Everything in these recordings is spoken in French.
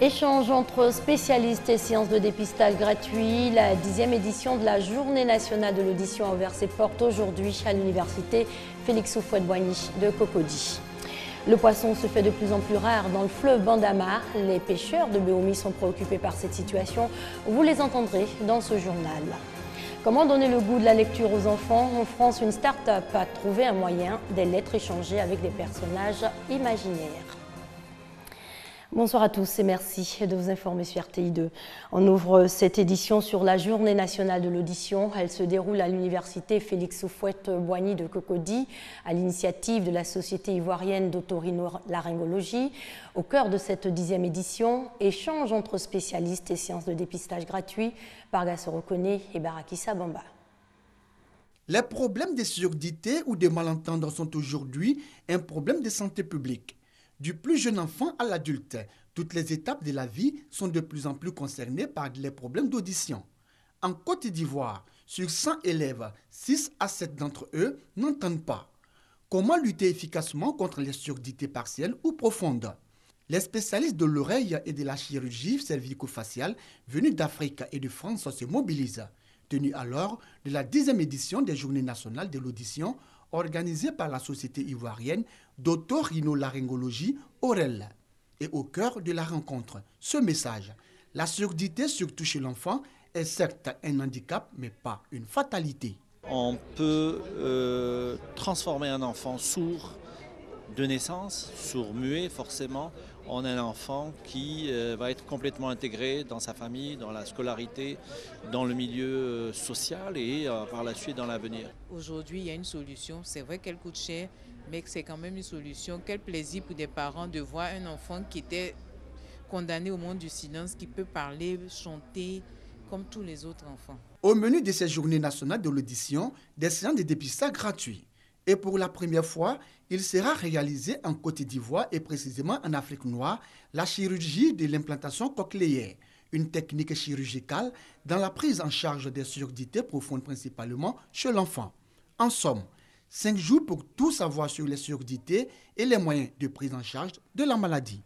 Échange entre spécialistes et séances de dépistage gratuit. La 10e édition de la Journée nationale de l'audition a ouvert ses portes aujourd'hui à l'université Félix Houphouët-Boigny de Cocody. Le poisson se fait de plus en plus rare dans le fleuve Bandama. Les pêcheurs de Béoumi sont préoccupés par cette situation. Vous les entendrez dans ce journal. Comment donner le goût de la lecture aux enfants? En France, une start-up a trouvé un moyen des lettres échangées avec des personnages imaginaires. Bonsoir à tous et merci de vous informer sur RTI2. On ouvre cette édition sur la Journée nationale de l'audition. Elle se déroule à l'université Félix Houphouët-Boigny de Cocody, à l'initiative de la Société ivoirienne d'otorhinolaryngologie. Au cœur de cette 10e édition, échange entre spécialistes et séances de dépistage gratuit par Gassoro Koné et Barakissa Bamba. Les problèmes de surdité ou de malentendants sont aujourd'hui un problème de santé publique. Du plus jeune enfant à l'adulte, toutes les étapes de la vie sont de plus en plus concernées par les problèmes d'audition. En Côte d'Ivoire, sur 100 élèves, 6 à 7 d'entre eux n'entendent pas. Comment lutter efficacement contre les surdités partielles ou profondes? Les spécialistes de l'oreille et de la chirurgie cervico-faciale venus d'Afrique et de France se mobilisent. Tenue alors de la 10e édition des Journées nationales de l'audition, organisée par la Société ivoirienne d'otorhinolaryngologie OREL. Et au cœur de la rencontre, ce message: la surdité, surtout chez l'enfant, est certes un handicap, mais pas une fatalité. On peut transformer un enfant sourd de naissance, sourd-muet forcément, en un enfant qui va être complètement intégré dans sa famille, dans la scolarité, dans le milieu social et par la suite dans l'avenir. Aujourd'hui, il y a une solution. C'est vrai qu'elle coûte cher, mais c'est quand même une solution. Quel plaisir pour des parents de voir un enfant qui était condamné au monde du silence, qui peut parler, chanter comme tous les autres enfants. Au menu de ces Journées nationales de l'audition, des séances de dépistage gratuits. Et pour la première fois, il sera réalisé en Côte d'Ivoire et précisément en Afrique noire la chirurgie de l'implantation cochléaire, une technique chirurgicale dans la prise en charge des surdités profondes principalement chez l'enfant. En somme, 5 jours pour tout savoir sur les surdités et les moyens de prise en charge de la maladie.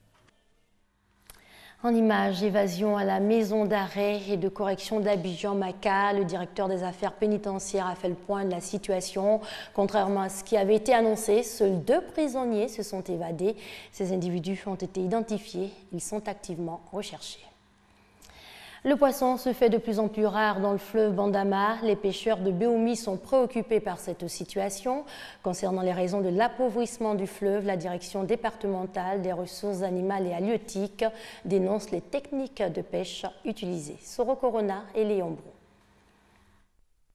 En images, évasion à la maison d'arrêt et de correction d'Abidjan-Maka. Le directeur des affaires pénitentiaires a fait le point de la situation. Contrairement à ce qui avait été annoncé, seuls 2 prisonniers se sont évadés. Ces individus ont été identifiés. Ils sont activement recherchés. Le poisson se fait de plus en plus rare dans le fleuve Bandama. Les pêcheurs de Béoumi sont préoccupés par cette situation. Concernant les raisons de l'appauvrissement du fleuve, la direction départementale des ressources animales et halieutiques dénonce les techniques de pêche utilisées. Soro Corona et Léon Brou.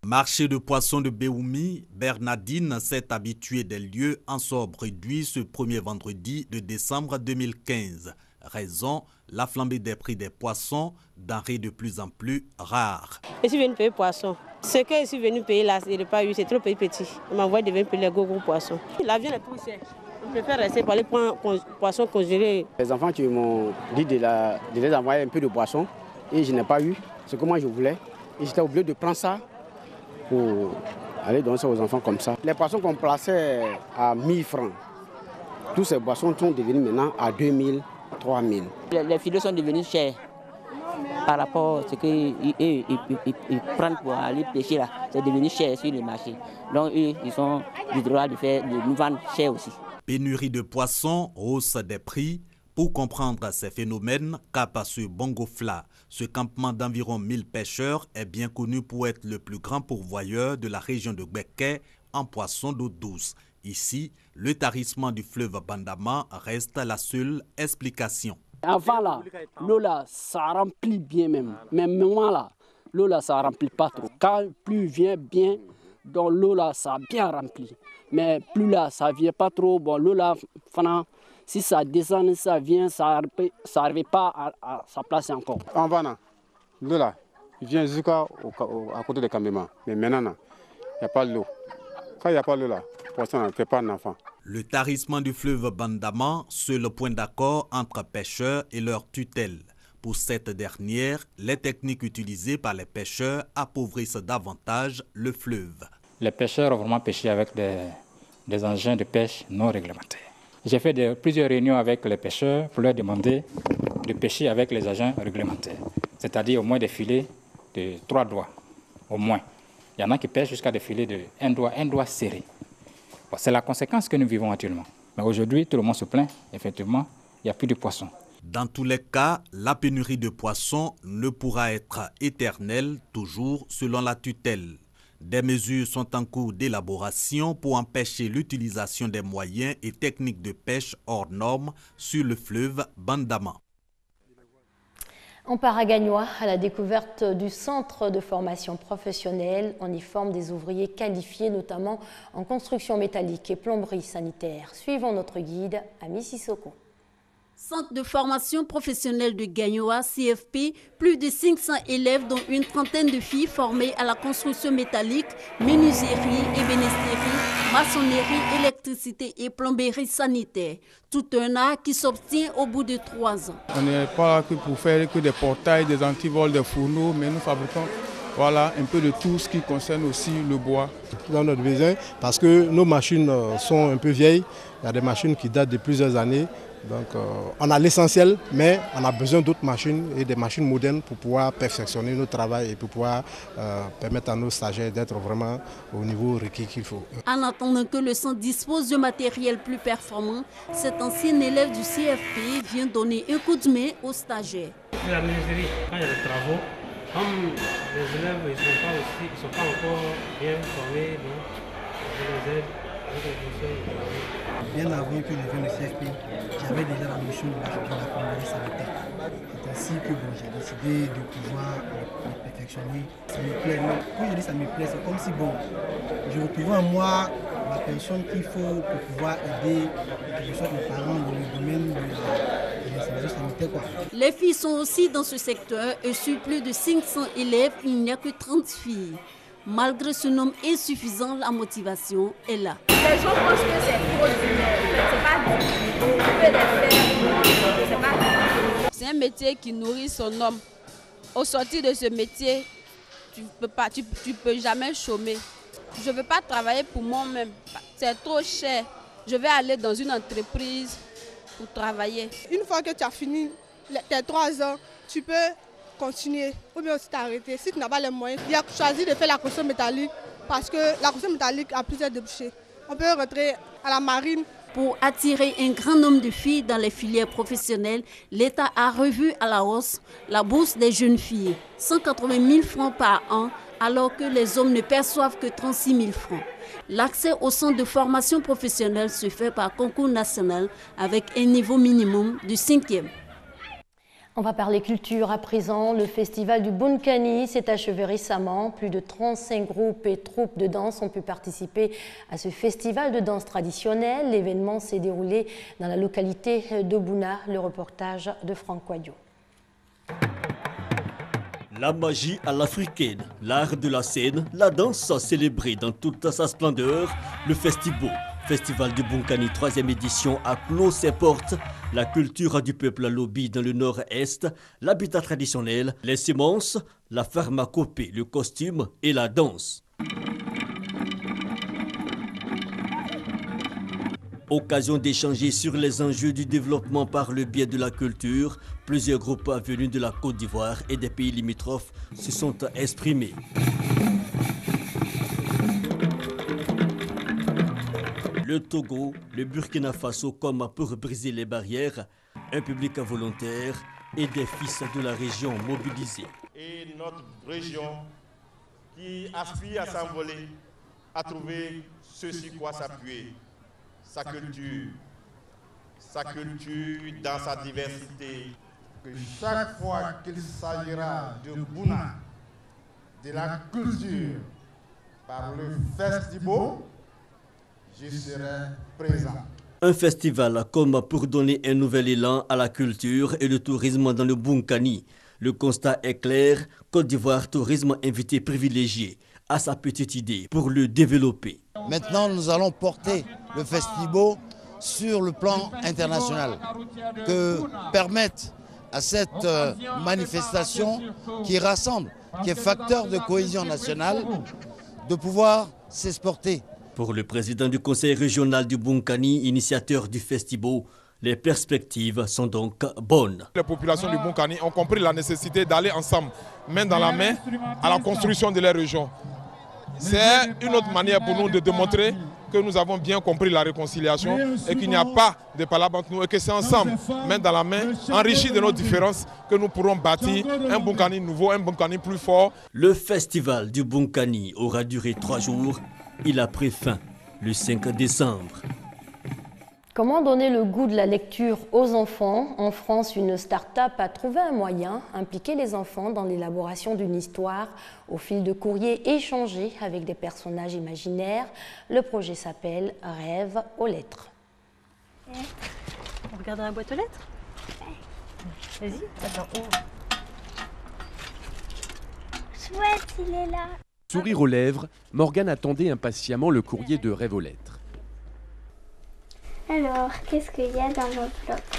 Marché de poissons de Béoumi, Bernardine s'est habituée des lieux en sort réduit ce premier vendredi de décembre 2015. Raison, la flambée des prix des poissons, denrées de plus en plus rares. Je suis venu payer poisson. Ce que je suis venu payer là, je n'ai pas eu, c'est trop petit. On m'envoie de venir payer les gros poissons. La viande est trop chère. On préfère rester par les poissons congelés. Les enfants qui m'ont dit de les envoyer un peu de poisson et je n'ai pas eu ce que moi je voulais. Et j'étais obligé de prendre ça pour aller donner ça aux enfants comme ça. Les poissons qu'on plaçait à 1000 francs, tous ces poissons sont devenus maintenant à 2000. 3000. Les filets sont devenus chers par rapport à ce qu'ils prennent pour aller pêcher là. C'est devenu cher sur le marché. Donc eux, ils ont le droit de nous vendre cher aussi. Pénurie de poissons, hausse des prix. Pour comprendre ces phénomènes, cap à ce Bongofla, ce campement d'environ 1000 pêcheurs est bien connu pour être le plus grand pourvoyeur de la région de Gbeke en poissons d'eau douce. Ici, le tarissement du fleuve Bandama reste la seule explication. Avant là, l'eau là, ça remplit bien même. Mais maintenant là, l'eau là, ça remplit pas trop. Quand la pluie vient bien, donc l'eau là, ça a bien rempli. Mais plus là, ça vient pas trop. Bon, l'eau là, si ça descend, ça vient, ça n'arrive pas à sa place encore. En bas, l'eau là, il vient jusqu'à côté des campements. Mais maintenant, il n'y a pas l'eau. Quand il n'y a pas l'eau là, poisson ne fait pas un enfant. Le tarissement du fleuve Bandama, seul point d'accord entre pêcheurs et leur tutelle. Pour cette dernière, les techniques utilisées par les pêcheurs appauvrissent davantage le fleuve. Les pêcheurs ont vraiment pêché avec des engins de pêche non réglementés. J'ai fait plusieurs réunions avec les pêcheurs pour leur demander de pêcher avec les agents réglementaires, c'est-à-dire au moins des filets de 3 doigts, au moins. Il y en a qui pêchent jusqu'à des filets de un doigt serré. Bon, c'est la conséquence que nous vivons actuellement. Mais aujourd'hui, tout le monde se plaint, effectivement, il n'y a plus de poissons. Dans tous les cas, la pénurie de poissons ne pourra être éternelle, toujours selon la tutelle. Des mesures sont en cours d'élaboration pour empêcher l'utilisation des moyens et techniques de pêche hors normes sur le fleuve Bandama. On part à Gagnois à la découverte du centre de formation professionnelle. On y forme des ouvriers qualifiés, notamment en construction métallique et plomberie sanitaire. Suivons notre guide, Ami Sissoko. Centre de formation professionnelle de Gagnois, CFP, plus de 500 élèves dont une trentaine de filles formées à la construction métallique, menuiserie, ébénisterie, maçonnerie, électricité et plomberie sanitaire. Tout un art qui s'obtient au bout de 3 ans. On n'est pas là que pour faire que des portails, des antivols, des fourneaux, mais nous fabriquons un peu de tout ce qui concerne aussi le bois. Dans notre besoin, parce que nos machines sont un peu vieilles, il y a des machines qui datent de plusieurs années. Donc on a l'essentiel, mais on a besoin d'autres machines et des machines modernes pour pouvoir perfectionner notre travail et pour pouvoir permettre à nos stagiaires d'être vraiment au niveau requis qu'il faut. En attendant que le centre dispose de matériel plus performant, cet ancien élève du CFP vient donner un coup de main aux stagiaires. La menuiserie, quand il y a des travaux, comme les élèves ils sont pas encore bien formés, donc je les aide avec les conseils. Bien avant que je vienne au CFP, j'avais déjà la notion de la plomberie sanitaire. C'est ainsi que j'ai décidé de pouvoir me perfectionner. Ça me plaît. Quand je dis ça me plaît, c'est comme si je retrouvais en moi la personne qu'il faut pour pouvoir aider mes parents dans le domaine de la sanitaire. Les filles sont aussi dans ce secteur et sur plus de 500 élèves, il n'y a que 30 filles. Malgré ce nombre insuffisant, la motivation est là. Les gens pensent que c'est trop dur, c'est pas dur. C'est un métier qui nourrit son homme. Au sortir de ce métier, tu peux jamais chômer. Je ne veux pas travailler pour moi-même, c'est trop cher. Je vais aller dans une entreprise pour travailler. Une fois que tu as fini tes 3 ans, tu peux continuer ou bien aussi t'arrêter. Si tu n'as pas les moyens, il a choisi de faire la construction métallique parce que la construction métallique a plusieurs débouchés. On peut rentrer à la marine. Pour attirer un grand nombre de filles dans les filières professionnelles, l'État a revu à la hausse la bourse des jeunes filles, 180 000 francs par an, alors que les hommes ne perçoivent que 36 000 francs. L'accès au centre de formation professionnelle se fait par concours national avec un niveau minimum de 5e. On va parler culture à présent. Le festival du Bunkani s'est achevé récemment. Plus de 35 groupes et troupes de danse ont pu participer à ce festival de danse traditionnelle. L'événement s'est déroulé dans la localité de Bouna. Le reportage de Franck Quadio. La magie à l'africaine, l'art de la scène, la danse célébrée dans toute sa splendeur, le Festibo. Festival du Bunkani 3e édition a clos ses portes. La culture du peuple Lobi dans le nord-est, l'habitat traditionnel, les semences, la pharmacopée, le costume et la danse. Occasion d'échanger sur les enjeux du développement par le biais de la culture, plusieurs groupes venus de la Côte d'Ivoire et des pays limitrophes se sont exprimés. Le Togo, le Burkina Faso comme pour briser les barrières, un public volontaire et des fils de la région mobilisés. Et notre région qui aspire à s'envoler, à trouver ce sur quoi s'appuyer, sa culture dans sa diversité. Que chaque fois qu'il s'agira de Bouna, de la culture, par le Festibo, je serai présent. Un festival comme pour donner un nouvel élan à la culture et le tourisme dans le Bunkani. Le constat est clair, Côte d'Ivoire Tourisme invité privilégié à sa petite idée pour le développer. Maintenant, nous allons porter le Festibo sur le plan international, que permettre à cette manifestation qui rassemble, qui est facteur de cohésion nationale, de pouvoir s'exporter. Pour le président du conseil régional du Bunkani, initiateur du Festibo, Les perspectives sont donc bonnes. Les populations du Bunkani ont compris la nécessité d'aller ensemble, main dans la main, à la construction de leur région. C'est une autre manière pour nous de démontrer que nous avons bien compris la réconciliation et qu'il n'y a pas de palabre entre nous et que c'est ensemble, main dans la main, enrichis de nos différences, que nous pourrons bâtir un Bunkani nouveau, un Bunkani plus fort. Le festival du Bunkani aura duré 3 jours. Il a pris fin le 5 décembre. Comment donner le goût de la lecture aux enfants? En France, une start-up a trouvé un moyen d'impliquer les enfants dans l'élaboration d'une histoire au fil de courriers échangés avec des personnages imaginaires. Le projet s'appelle Rêve aux lettres. On regarde dans la boîte aux lettres? Vas-y, attends. Chouette, il est là. Sourire aux lèvres, Morgane attendait impatiemment le courrier de Rêve aux lettres. Alors, qu'est-ce qu'il y a dans l'enveloppe?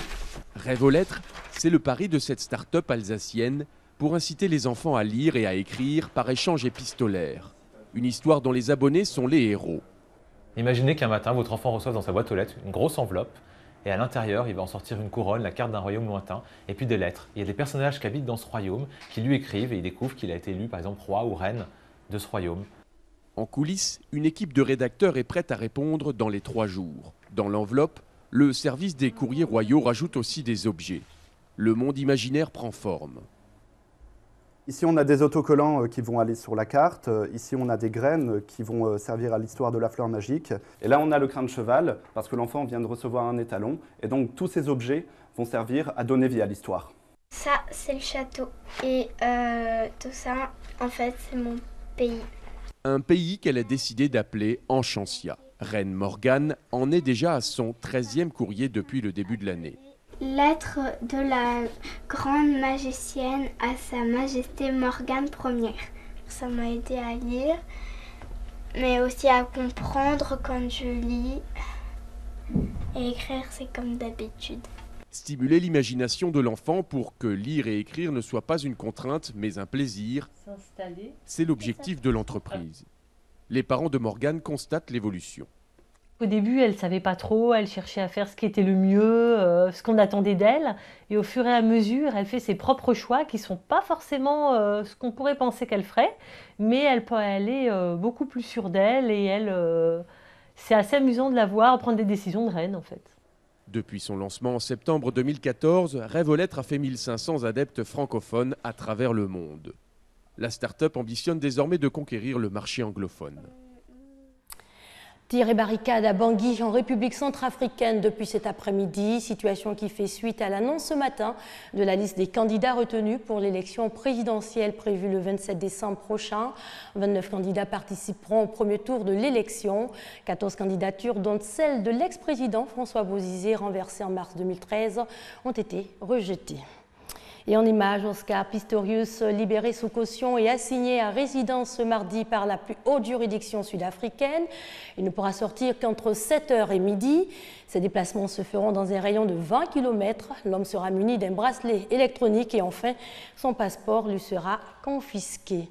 Rêve aux lettres, c'est le pari de cette start-up alsacienne pour inciter les enfants à lire et à écrire par échange épistolaire. Une histoire dont les abonnés sont les héros. Imaginez qu'un matin, votre enfant reçoive dans sa boîte aux lettres une grosse enveloppe et à l'intérieur, il va en sortir une couronne, la carte d'un royaume lointain et puis des lettres. Il y a des personnages qui habitent dans ce royaume qui lui écrivent et il découvre qu'il a été élu par exemple roi ou reine de ce royaume. En coulisses, une équipe de rédacteurs est prête à répondre dans les 3 jours. Dans l'enveloppe, le service des courriers royaux rajoute aussi des objets. Le monde imaginaire prend forme. Ici, on a des autocollants qui vont aller sur la carte. Ici, on a des graines qui vont servir à l'histoire de la fleur magique. Et là, on a le crin de cheval, parce que l'enfant vient de recevoir un étalon. Et donc, tous ces objets vont servir à donner vie à l'histoire. Ça, c'est le château. Et tout ça, en fait, c'est mon pays. Un pays qu'elle a décidé d'appeler Enchantia. Reine Morgane en est déjà à son 13e courrier depuis le début de l'année. Lettre de la grande magicienne à sa majesté Morgane Ier. Ça m'a aidé à lire, mais aussi à comprendre quand je lis. Et écrire, c'est comme d'habitude. Stimuler l'imagination de l'enfant pour que lire et écrire ne soit pas une contrainte, mais un plaisir. C'est l'objectif de l'entreprise. Les parents de Morgane constatent l'évolution. Au début, elle ne savait pas trop, elle cherchait à faire ce qui était le mieux, ce qu'on attendait d'elle. Et au fur et à mesure, elle fait ses propres choix qui ne sont pas forcément ce qu'on pourrait penser qu'elle ferait. Mais elle est beaucoup plus sûre d'elle et c'est assez amusant de la voir prendre des décisions de reine en fait. Depuis son lancement en septembre 2014, Rêve aux lettres a fait 1500 adeptes francophones à travers le monde. La start-up ambitionne désormais de conquérir le marché anglophone. Tir et barricade à Bangui en République centrafricaine depuis cet après-midi, situation qui fait suite à l'annonce ce matin de la liste des candidats retenus pour l'élection présidentielle prévue le 27 décembre prochain. 29 candidats participeront au premier tour de l'élection. 14 candidatures, dont celle de l'ex-président François Bozizé, renversé en mars 2013, ont été rejetées. Et en images, Oscar Pistorius, libéré sous caution et assigné à résidence ce mardi par la plus haute juridiction sud-africaine. Il ne pourra sortir qu'entre 7h et midi. Ses déplacements se feront dans un rayon de 20 km. L'homme sera muni d'un bracelet électronique et enfin, son passeport lui sera confisqué.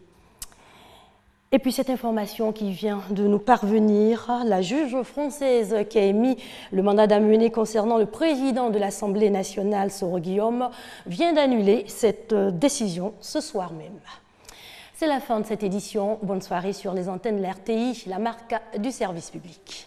Et puis cette information qui vient de nous parvenir, la juge française qui a émis le mandat d'amener concernant le président de l'Assemblée nationale, Soro Guillaume, vient d'annuler cette décision ce soir même. C'est la fin de cette édition. Bonne soirée sur les antennes de l'RTI, la marque du service public.